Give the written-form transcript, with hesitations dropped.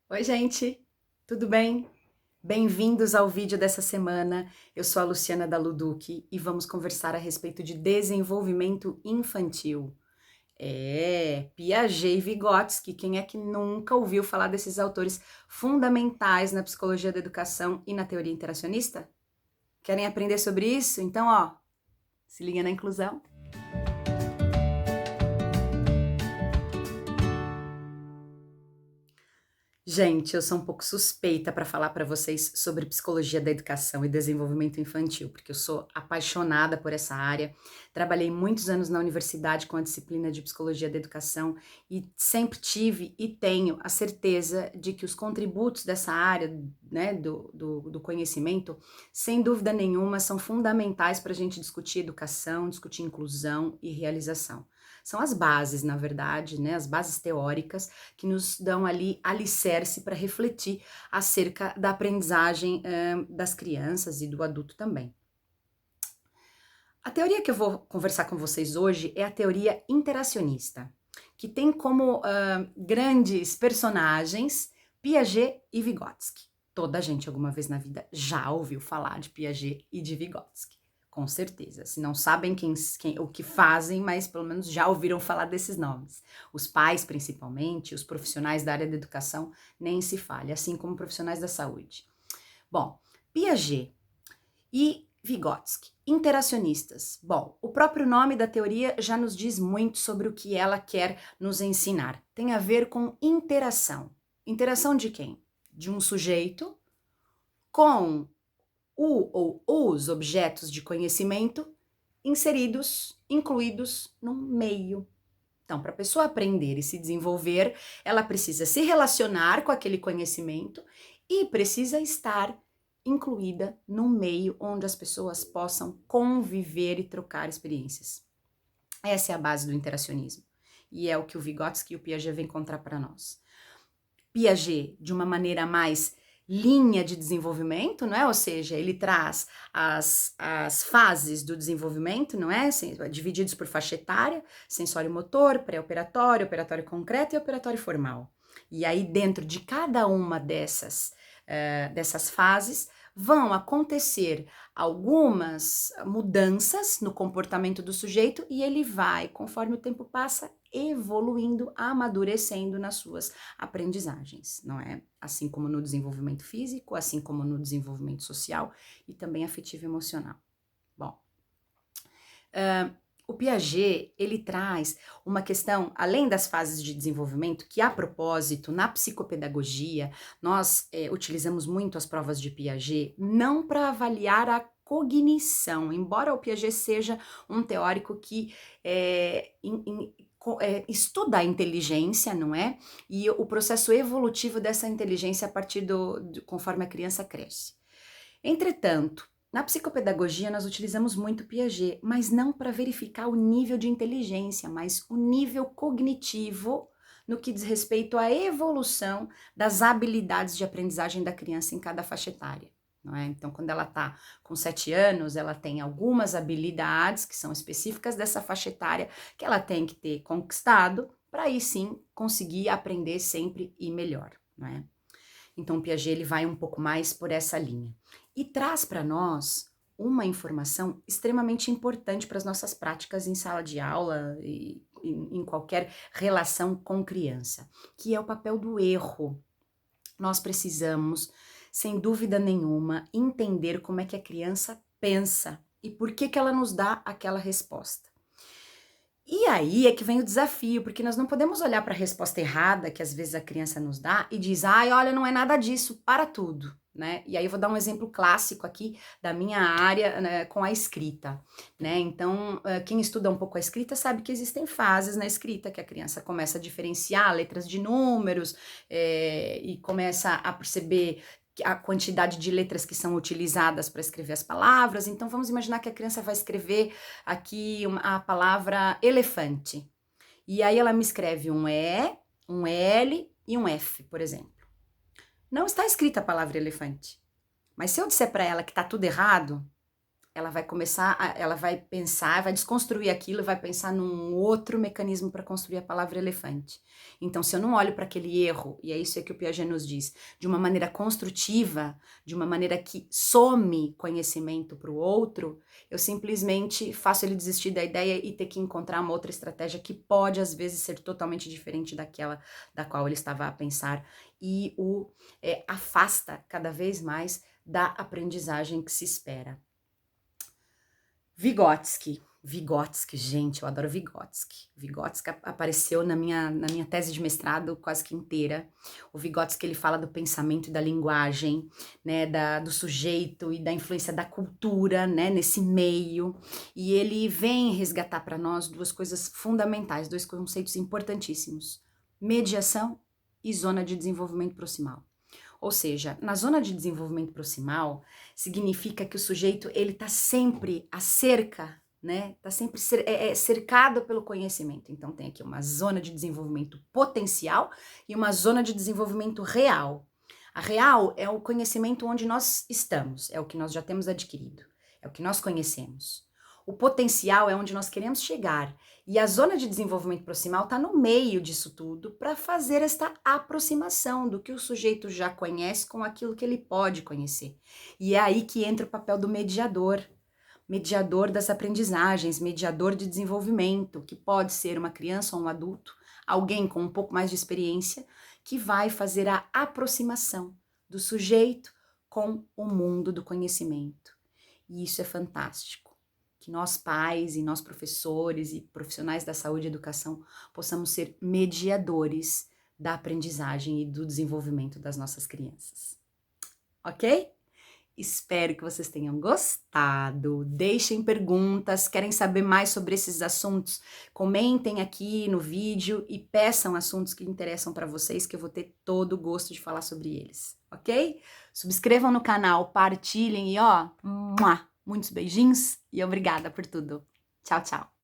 Oi, gente, tudo bem? Bem-vindos ao vídeo dessa semana. Eu sou a Luciana da Luduc e vamos conversar a respeito de desenvolvimento infantil. Piaget e Vygotsky, quem é que nunca ouviu falar desses autores fundamentais na psicologia da educação e na teoria interacionista? Querem aprender sobre isso? Então, se liga na inclusão. Gente, eu sou um pouco suspeita para falar para vocês sobre psicologia da educação e desenvolvimento infantil, porque eu sou apaixonada por essa área. Trabalhei muitos anos na universidade com a disciplina de psicologia da educação e sempre tive e tenho a certeza de que os contributos dessa área, né, do conhecimento, sem dúvida nenhuma, são fundamentais para a gente discutir educação, discutir inclusão e realização. São as bases, na verdade, né, as bases teóricas que nos dão ali alicerce para refletir acerca da aprendizagem das crianças e do adulto também. A teoria que eu vou conversar com vocês hoje é a teoria interacionista, que tem como grandes personagens Piaget e Vygotsky. Toda a gente alguma vez na vida já ouviu falar de Piaget e de Vygotsky, com certeza. Se não sabem o que fazem, mas pelo menos já ouviram falar desses nomes. Os pais, principalmente, os profissionais da área da educação, nem se fale, assim como profissionais da saúde. Bom, Piaget e Vygotsky, interacionistas. Bom, o próprio nome da teoria já nos diz muito sobre o que ela quer nos ensinar. Tem a ver com interação. Interação de quem? De um sujeito com o ou os objetos de conhecimento inseridos, incluídos num meio. Então, para a pessoa aprender e se desenvolver, ela precisa se relacionar com aquele conhecimento e precisa estar incluída num meio onde as pessoas possam conviver e trocar experiências. Essa é a base do interacionismo. E é o que o Vygotsky e o Piaget vêm encontrar para nós. Piaget, de uma maneira mais linha de desenvolvimento, não é? Ou seja, ele traz as fases do desenvolvimento, não é? Divididos por faixa etária, sensório-motor, pré-operatório, operatório concreto e operatório formal. E aí, dentro de cada uma dessas fases, vão acontecer algumas mudanças no comportamento do sujeito e ele vai, conforme o tempo passa, evoluindo, amadurecendo nas suas aprendizagens, não é? Assim como no desenvolvimento físico, assim como no desenvolvimento social e também afetivo e emocional. Bom, o Piaget, ele traz uma questão, além das fases de desenvolvimento, que a propósito, na psicopedagogia, nós utilizamos muito as provas de Piaget, não para avaliar a cognição, embora o Piaget seja um teórico que estuda a inteligência, não é? E o processo evolutivo dessa inteligência a partir conforme a criança cresce. Entretanto, na psicopedagogia nós utilizamos muito Piaget, mas não para verificar o nível de inteligência, mas o nível cognitivo no que diz respeito à evolução das habilidades de aprendizagem da criança em cada faixa etária. Não é? Então, quando ela está com 7 anos, ela tem algumas habilidades que são específicas dessa faixa etária que ela tem que ter conquistado para aí sim conseguir aprender sempre e melhor. Não é? Então, Piaget ele vai um pouco mais por essa linha e traz para nós uma informação extremamente importante para as nossas práticas em sala de aula e em qualquer relação com criança, que é o papel do erro. Nós precisamos, sem dúvida nenhuma, entender como é que a criança pensa e por que ela nos dá aquela resposta. E aí é que vem o desafio, porque nós não podemos olhar para a resposta errada que às vezes a criança nos dá e diz, ai, olha, não é nada disso, para tudo, né? E aí eu vou dar um exemplo clássico aqui da minha área, né, com a escrita, né? Então, quem estuda um pouco a escrita sabe que existem fases na escrita, que a criança começa a diferenciar letras de números e começa a perceber a quantidade de letras que são utilizadas para escrever as palavras. Então, vamos imaginar que a criança vai escrever aqui a palavra elefante. E aí ela me escreve um E, um L e um F, por exemplo. Não está escrita a palavra elefante. Mas se eu disser para ela que está tudo errado, ela vai começar, ela vai pensar, vai desconstruir aquilo, vai pensar num outro mecanismo para construir a palavra elefante. Então, se eu não olho para aquele erro, e é isso que o Piaget nos diz, de uma maneira construtiva, de uma maneira que some conhecimento para o outro, eu simplesmente faço ele desistir da ideia e ter que encontrar uma outra estratégia que pode, às vezes, ser totalmente diferente daquela da qual ele estava a pensar e o afasta cada vez mais da aprendizagem que se espera. Vygotsky, gente, eu adoro Vygotsky. Vygotsky apareceu na minha tese de mestrado quase que inteira. O Vygotsky, ele fala do pensamento e da linguagem, né, do sujeito e da influência da cultura, né, nesse meio. E ele vem resgatar para nós duas coisas fundamentais, dois conceitos importantíssimos: mediação e zona de desenvolvimento proximal. Ou seja, na zona de desenvolvimento proximal, significa que o sujeito, ele está sempre à cerca, né? Está sempre cercado pelo conhecimento. Então, tem aqui uma zona de desenvolvimento potencial e uma zona de desenvolvimento real. A real é o conhecimento onde nós estamos, é o que nós já temos adquirido, é o que nós conhecemos. O potencial é onde nós queremos chegar. E a zona de desenvolvimento proximal está no meio disso tudo para fazer esta aproximação do que o sujeito já conhece com aquilo que ele pode conhecer. E é aí que entra o papel do mediador. Mediador das aprendizagens, mediador de desenvolvimento, que pode ser uma criança ou um adulto, alguém com um pouco mais de experiência, que vai fazer a aproximação do sujeito com o mundo do conhecimento. E isso é fantástico. Que nós pais e nós professores e profissionais da saúde e educação possamos ser mediadores da aprendizagem e do desenvolvimento das nossas crianças. Ok? Espero que vocês tenham gostado. Deixem perguntas, querem saber mais sobre esses assuntos? Comentem aqui no vídeo e peçam assuntos que interessam para vocês, que eu vou ter todo o gosto de falar sobre eles, ok? Subscrevam no canal, partilhem e muitos beijinhos e obrigada por tudo. Tchau, tchau.